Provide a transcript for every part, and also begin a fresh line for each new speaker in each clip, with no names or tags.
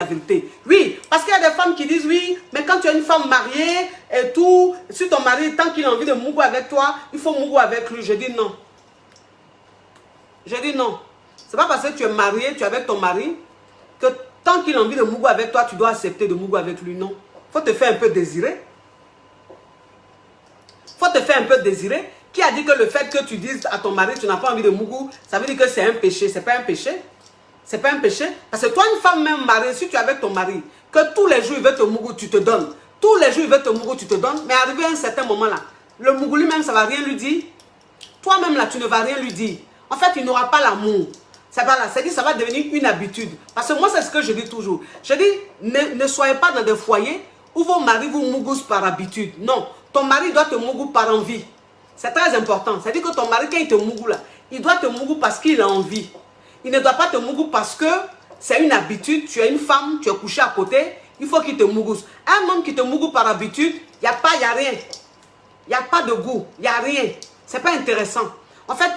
vérité. Oui, parce qu'il y a des femmes qui disent oui, mais quand tu es une femme mariée et tout, si ton mari, tant qu'il a envie de mougou avec toi, il faut mougou avec lui. Je dis non. Je dis non. C'est pas parce que tu es marié, tu es avec ton mari, que tant qu'il a envie de mougou avec toi, tu dois accepter de mougou avec lui. Non. Faut te faire un peu désirer. Faut te faire un peu désirer. Qui a dit que le fait que tu dises à ton mari tu n'as pas envie de mougou, ça veut dire que c'est un péché? C'est pas un péché. C'est pas un péché. Parce que toi, une femme même mariée, si tu es avec ton mari, que tous les jours il veut te mougou, tu te donnes. Tous les jours il veut te mougou, tu te donnes. Mais arrivé à un certain moment là, le mougou lui-même, ça ne va rien lui dire. Toi-même là, tu ne vas rien lui dire. En fait, il n'aura pas l'amour. C'est pas là. C'est-à-dire ça va devenir une habitude. Parce que moi, c'est ce que je dis toujours. Je dis, ne soyez pas dans des foyers où vos maris vous mougoussent par habitude. Non. Ton mari doit te mougou par envie. C'est très important. C'est-à-dire que ton mari, quand il te mougou là, il doit te mougou parce qu'il a envie. Il ne doit pas te mougou parce que c'est une habitude. Tu es une femme, tu es couché à côté, il faut qu'il te mougousse. Un homme qui te mougou par habitude, il n'y a pas, il n'y a rien. Il n'y a pas de goût, il n'y a rien. C'est pas intéressant. En fait,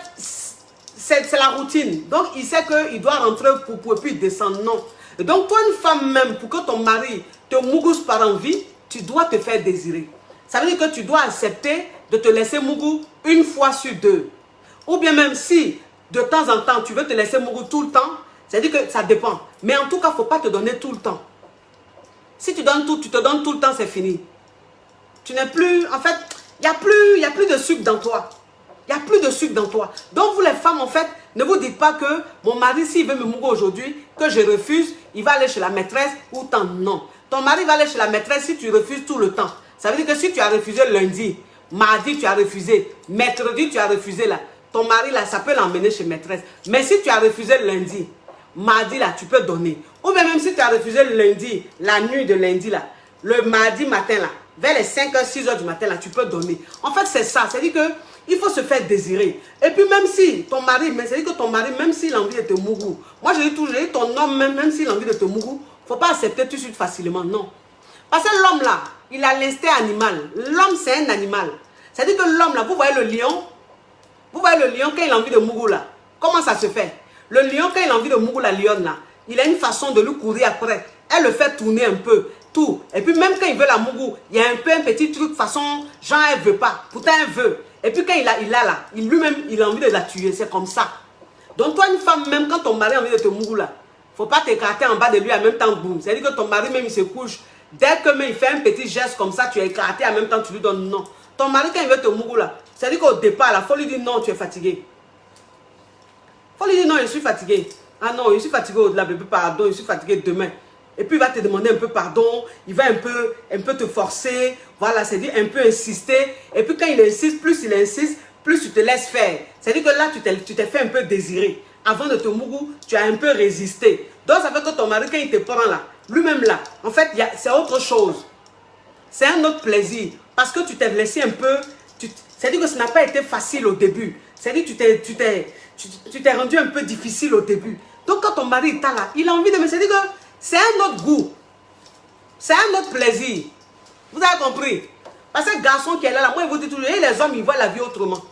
c'est la routine. Donc, il sait qu'il doit rentrer pour puis descendre. Non. Et donc, toi, une femme même, pour que ton mari te mougousse par envie, tu dois te faire désirer. Ça veut dire que tu dois accepter de te laisser mougou une fois sur deux. Ou bien même si, de temps en temps, tu veux te laisser mougou tout le temps, c'est-à-dire que ça dépend. Mais en tout cas, il ne faut pas te donner tout le temps. Si tu donnes tout, tu te donnes tout le temps, c'est fini. Tu n'es plus... En fait, il n'y a plus de sucre dans toi. Il n'y a plus de sucre dans toi. Donc, vous les femmes, en fait, ne vous dites pas que mon mari, s'il veut me mougou aujourd'hui, que je refuse, il va aller chez la maîtresse ou tant. Non. Ton mari va aller chez la maîtresse si tu refuses tout le temps. Ça veut dire que si tu as refusé lundi, mardi, tu as refusé, mercredi, tu as refusé là, ton mari là, ça peut l'emmener chez maîtresse. Mais si tu as refusé lundi, mardi là, tu peux donner. Ou bien même si tu as refusé lundi, la nuit de lundi là, le mardi matin là, vers les 5h, 6h du matin là, tu peux donner. En fait, c'est ça. C'est-à-dire que il faut se faire désirer. Et puis même si ton mari, c'est-à-dire que ton mari, même s'il a envie de te mougou, moi je dis toujours, ton homme, même s'il a envie de te mougou, il ne faut pas accepter tout de suite facilement, non. Parce que l'homme là, il a l'instinct animal. L'homme, c'est un animal. C'est-à-dire que l'homme là, vous voyez le lion, quand il a envie de mougou là, comment ça se fait? Le lion, quand il a envie de mougou la lionne là, il a une façon de lui courir après. Elle le fait tourner un peu, tout. Et puis même quand il veut la mougou, il y a un peu un petit truc, façon, genre elle veut pas, pourtant elle veut. Et puis quand il a là, lui-même, il a envie de la tuer, c'est comme ça. Donc toi, une femme, même quand ton mari a envie de te mougou là, faut pas t'écarter en bas de lui en même temps, boum. C'est-à-dire que ton mari même, il se couche. Dès que même il fait un petit geste comme ça, tu es écarté en même temps, tu lui donnes non. Ton mari, quand il veut te mougou là, c'est-à-dire qu'au départ, il faut lui dire non, tu es fatigué. Il faut lui dire non, je suis fatigué. Ah non, je suis fatigué au-delà, bébé, pardon, je suis fatigué demain. Et puis il va te demander un peu pardon, il va un peu te forcer, voilà, c'est-à-dire un peu insister. Et puis quand il insiste, plus tu te laisses faire. C'est-à-dire que là, tu t'es fait un peu désirer. Avant de te mougou, tu as un peu résisté. Donc ça fait que ton mari, quand il te prend là, lui-même là, en fait, c'est autre chose. C'est un autre plaisir. Parce que tu t'es laissé un peu, c'est-à-dire que ça n'a pas été facile au début. C'est-à-dire que tu t'es rendu un peu difficile au début. Donc quand ton mari est là, il a envie de me dire que c'est un autre goût. C'est un autre plaisir. Vous avez compris? Parce que le garçon qui est là, moi, il vous dit toujours, les hommes, ils voient la vie autrement.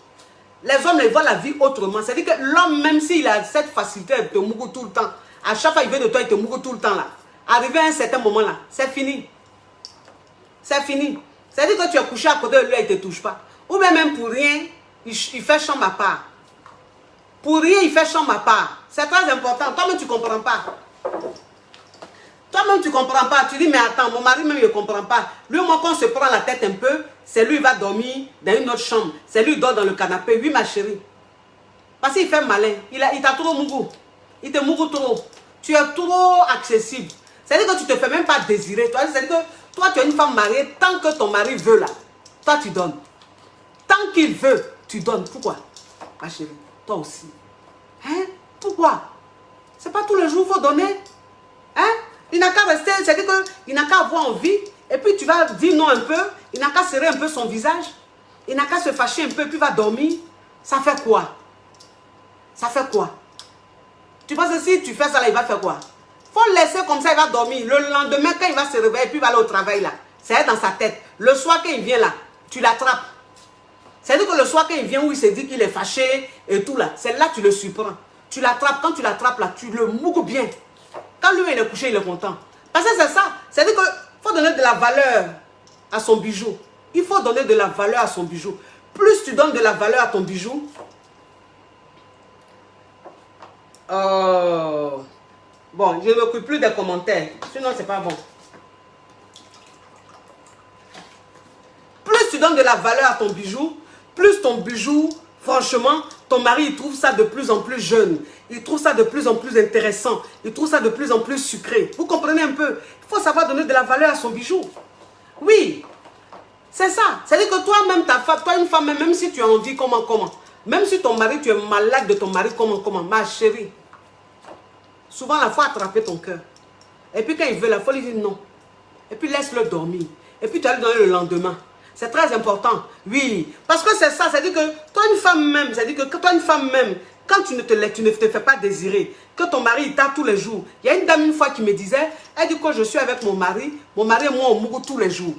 Les hommes, ils voient la vie autrement. C'est-à-dire que l'homme, même s'il a cette facilité de te mougou tout le temps, à chaque fois il veut de toi, il te mougou tout le temps là. Arrivé à un certain moment là, c'est fini. C'est fini. C'est-à-dire que tu es couché à côté de lui, il ne te touche pas. Ou bien même pour rien, il fait chambre à part. Pour rien, il fait chambre à part. C'est très important. Toi-même, tu ne comprends pas. Toi-même, tu ne comprends pas. Tu dis, mais attends, mon mari même, il ne comprend pas. Lui, moi, quand on se prend la tête un peu, c'est lui qui va dormir dans une autre chambre. C'est lui qui dort dans le canapé. Oui, ma chérie. Parce qu'il fait malin. Il t'a trop mougou. Il te mougou trop. Tu es trop accessible. C'est-à-dire que tu ne te fais même pas désirer. C'est-à-dire que toi, tu es une femme mariée. Tant que ton mari veut là, toi, tu donnes. Tant qu'il veut, tu donnes. Pourquoi? Ma chérie, toi aussi. Hein? Pourquoi? C'est pas tous les jours qu'il faut donner. Hein? Il n'a qu'à rester, c'est-à-dire qu'il n'a qu'à avoir envie. Et puis tu vas dire non un peu. Il n'a qu'à serrer un peu son visage. Il n'a qu'à se fâcher un peu, puis il va dormir. Ça fait quoi? Ça fait quoi? Tu penses que si tu fais ça là, il va faire quoi? Faut le laisser comme ça, il va dormir. Le lendemain, quand il va se réveiller, puis il va aller au travail là. C'est dans sa tête. Le soir, quand il vient là, tu l'attrapes. C'est-à-dire que le soir, quand il vient où il se dit qu'il est fâché et tout là, c'est là que tu le surprends. Tu l'attrapes. Quand tu l'attrapes là, tu le mougou bien. Quand lui il est couché, il est content. Parce que c'est ça. C'est-à-dire qu'il faut donner de la valeur à son bijou. Il faut donner de la valeur à son bijou. Plus tu donnes de la valeur à ton bijou, bon, je ne m'occupe plus des commentaires. Sinon, c'est pas bon. Plus tu donnes de la valeur à ton bijou, plus ton bijou, franchement, ton mari, il trouve ça de plus en plus jeune. Il trouve ça de plus en plus intéressant. Il trouve ça de plus en plus sucré. Vous comprenez un peu? Il faut savoir donner de la valeur à son bijou. Oui, c'est ça. C'est-à-dire que toi-même, toi, une femme, même si tu as envie, comment? Même si ton mari, tu es malade de ton mari, comment? Ma chérie. Souvent, il faut attraper ton cœur. Et puis quand il veut, il faut lui dire non. Et puis laisse-le dormir. Et puis tu vas lui donner le lendemain. C'est très important. Oui. Parce que c'est ça. C'est-à-dire que toi, une femme même, c'est-à-dire que toi, une femme même, quand tu ne te fais pas désirer, que ton mari, il t'a tous les jours. Il y a une dame une fois qui me disait, elle dit que je suis avec mon mari et moi, on mougou tous les jours.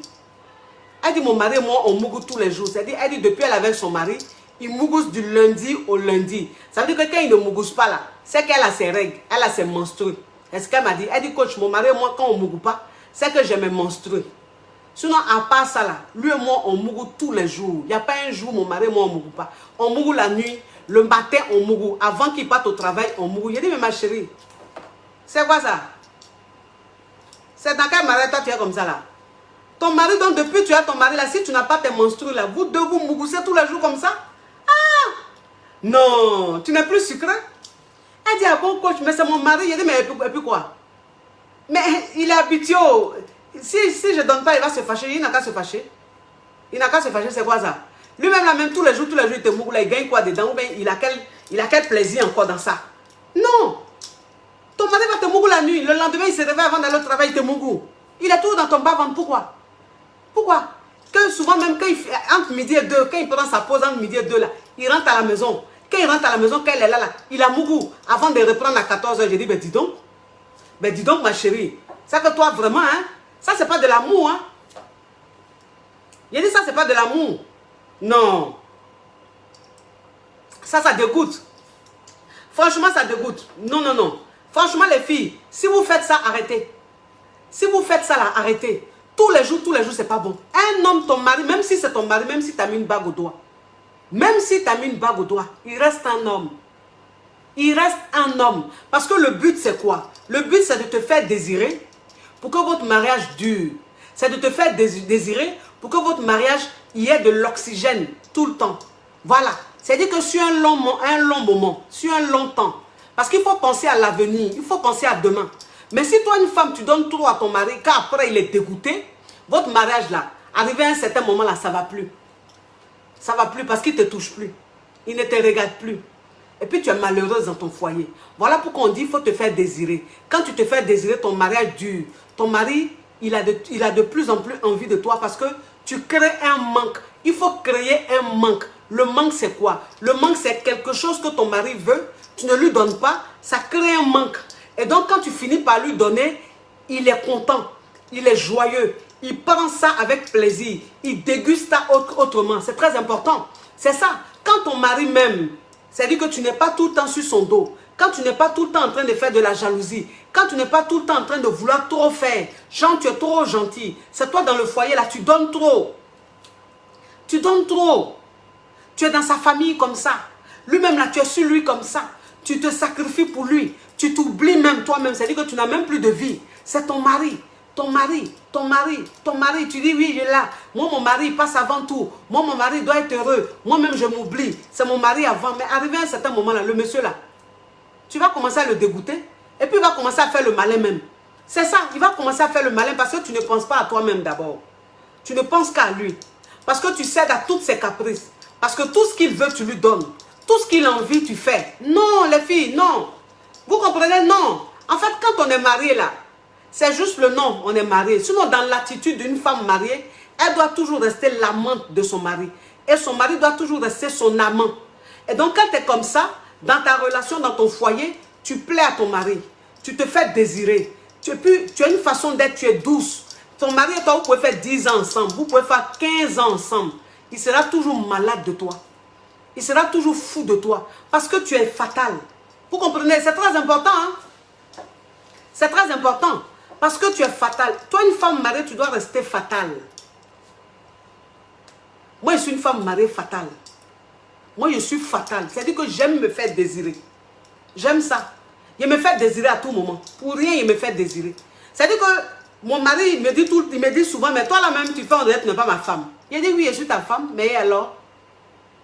Elle dit, mon mari et moi, on mougou tous les jours. C'est-à-dire, elle dit, depuis elle est avec son mari, il mougousse du lundi au lundi. Ça veut dire que quand il ne mougousse pas là, c'est qu'elle a ses règles, elle a ses menstrues. Est-ce qu'elle m'a dit? Elle dit, coach, mon mari et moi, quand on ne mougou pas, c'est que j'ai mes menstrues. Sinon, à part ça là, lui et moi, on mougou tous les jours. Il n'y a pas un jour, mon mari et moi, on ne mougou pas. On mougou la nuit, le matin, on mougou. Avant qu'il parte au travail, on mougou. Il dit, mais ma chérie, c'est quoi ça? C'est dans quel mari toi tu es comme ça là? Ton mari, donc depuis tu as ton mari là, si tu n'as pas tes menstrues là, vous deux vous mougoussez tous les jours comme ça? Ah! Non, tu n'es plus sucré? Elle dit, ah bon coach, mais c'est mon mari. Il dit, mais et puis quoi? Mais il est habitué. Si je ne donne pas, il va se fâcher. Il n'a qu'à se fâcher. Il n'a qu'à se fâcher, c'est quoi ça? Lui-même, là, même tous les jours, il te mougou là, il gagne quoi dedans? Ou bien il a quel plaisir encore dans ça? Non! Ton mari va te mougou la nuit. Le lendemain, il se réveille avant d'aller au travail, il te mougou. Il est toujours dans ton bas-ventre. Pourquoi? Pourquoi? Que souvent, même quand entre midi et deux, quand il prend sa pause entre midi et deux, là, il rentre à la maison. Quand il rentre à la maison, quand elle est là, il a mougou. Avant de reprendre à 14 h, j'ai dit, ben dis donc, ma chérie. Ça que toi, vraiment, hein? Ça, c'est pas de l'amour, hein? Il dit, ça, c'est pas de l'amour. Non. Ça dégoûte. Franchement, ça dégoûte. Non, non, non. Franchement, les filles, si vous faites ça, arrêtez. Si vous faites ça, là, arrêtez. Tous les jours, c'est pas bon. Un homme, ton mari, même si c'est ton mari, même si tu as mis une bague au doigt, même si tu as mis une bague au doigt, il reste un homme. Il reste un homme. Parce que le but, c'est quoi? Le but, c'est de te faire désirer pour que votre mariage dure. C'est de te faire désirer pour que votre mariage y ait de l'oxygène tout le temps. Voilà. C'est-à-dire que sur un long moment, sur un long temps. Parce qu'il faut penser à l'avenir, il faut penser à demain. Mais si toi, une femme, tu donnes trop à ton mari, car après il est dégoûté, votre mariage là, arrivé à un certain moment là, ça ne va plus. Ça ne va plus parce qu'il ne te touche plus. Il ne te regarde plus. Et puis tu es malheureuse dans ton foyer. Voilà pourquoi on dit qu'il faut te faire désirer. Quand tu te fais désirer, ton mariage dure. Ton mari, il a de plus en plus envie de toi parce que tu crées un manque. Il faut créer un manque. Le manque, c'est quoi? Le manque, c'est quelque chose que ton mari veut. Tu ne lui donnes pas. Ça crée un manque. Et donc, quand tu finis par lui donner, il est content. Il est joyeux. Il prend ça avec plaisir. Il déguste ça autrement. C'est très important. C'est ça. Quand ton mari m'aime, c'est-à-dire que tu n'es pas tout le temps sur son dos. Quand tu n'es pas tout le temps en train de faire de la jalousie. Quand tu n'es pas tout le temps en train de vouloir trop faire. Genre, tu es trop gentil. C'est toi dans le foyer là, tu donnes trop. Tu donnes trop. Tu es dans sa famille comme ça. Lui-même là, tu es sur lui comme ça. Tu te sacrifies pour lui. Tu t'oublies même toi-même. C'est-à-dire que tu n'as même plus de vie. C'est ton mari. Ton mari, ton mari, ton mari. Tu dis oui, il est là. Moi, mon mari, il passe avant tout. Moi, mon mari doit être heureux. Moi-même, je m'oublie. C'est mon mari avant. Mais arrivé à un certain moment là, le monsieur là, tu vas commencer à le dégoûter. Et puis, il va commencer à faire le malin même. C'est ça. Il va commencer à faire le malin parce que tu ne penses pas à toi-même d'abord. Tu ne penses qu'à lui. Parce que tu cèdes à toutes ses caprices. Parce que tout ce qu'il veut, tu lui donnes. Tout ce qu'il a envie, tu fais. Non, les filles, non. Vous comprenez? Non. En fait, quand on est marié là, c'est juste le nom, on est marié. Sinon, dans l'attitude d'une femme mariée, elle doit toujours rester l'amante de son mari. Et son mari doit toujours rester son amant. Et donc, quand tu es comme ça, dans ta relation, dans ton foyer, tu plais à ton mari. Tu te fais désirer. Tu as une façon d'être, tu es douce. Ton mari et toi, vous pouvez faire 10 ans ensemble. Vous pouvez faire 15 ans ensemble. Il sera toujours malade de toi. Il sera toujours fou de toi. Parce que tu es fatal. Vous comprenez? C'est très important. Hein? C'est très important. Parce que tu es fatale. Toi, une femme mariée, tu dois rester fatale. Moi, je suis une femme mariée fatale. Moi, je suis fatale. C'est-à-dire que j'aime me faire désirer. J'aime ça. Je me fais désirer à tout moment. Pour rien, il me fait désirer. C'est-à-dire que mon mari, il me dit souvent, mais toi là-même, tu fais en direct, tu n'es pas ma femme. Il dit, oui, je suis ta femme, mais et alors?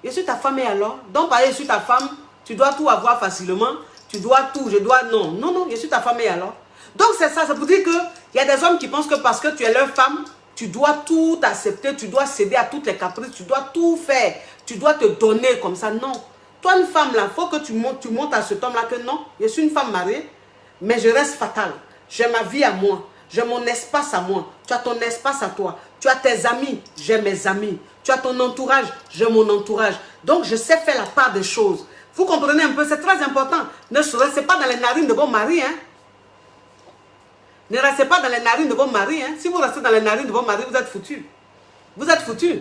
Je suis ta femme, et alors? Donc, par exemple, je suis ta femme, tu dois tout avoir facilement. Tu dois tout, je dois... Non, non, non, je suis ta femme, et alors? Donc, c'est ça. C'est pour dire qu'il y a des hommes qui pensent que parce que tu es leur femme, tu dois tout accepter, tu dois céder à toutes les caprices, tu dois tout faire, tu dois te donner comme ça. Non. Toi, une femme, là, il faut que tu montes à cet homme-là que non, je suis une femme mariée, mais je reste fatale. J'ai ma vie à moi, j'ai mon espace à moi, tu as ton espace à toi, tu as tes amis, j'ai mes amis, tu as ton entourage, j'ai mon entourage. Donc, je sais faire la part des choses. Vous comprenez un peu, c'est très important. Ne restez pas dans les narines de vos maris, hein. Ne restez pas dans les narines de vos maris. Hein. Si vous restez dans les narines de vos maris, vous êtes foutus. Vous êtes foutus.